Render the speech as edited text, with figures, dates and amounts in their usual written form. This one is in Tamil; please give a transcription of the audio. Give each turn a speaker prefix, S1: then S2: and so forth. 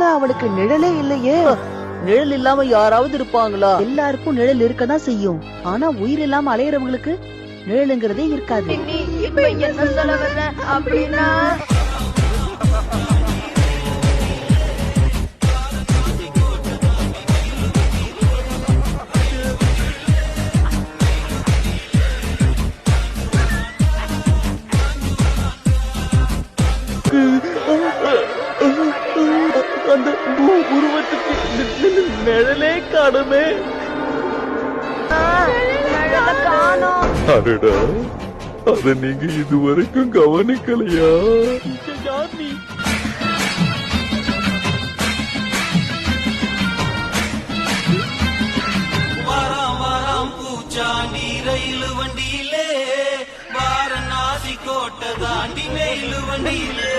S1: ஆனா அவளுக்கு நிழலே இல்லையே.
S2: நிழல் இல்லாம யாராவது இருப்பாங்களா?
S1: எல்லாருக்கும் நிழல் இருக்கதான் செய்யும். ஆனா உயிர் இல்லாம அலையறவங்களுக்கு நிழலுங்கிறதே இருக்காது.
S3: நீ இப்ப என்ன சொல்ல வர்ற அப்படின்னா?
S2: அந்த உருவத்துக்கு நிழலே காணுமே.
S3: காணோம்.
S4: அடடா, அத நீங்க இதுவரைக்கும் கவனிக்கலையா?
S2: யார் நீ?
S5: வாராம் பூச்சாண்டி ரயில் வண்டியிலே வாரணாசி கோட்டை தாண்டி நெயில் வண்டியிலே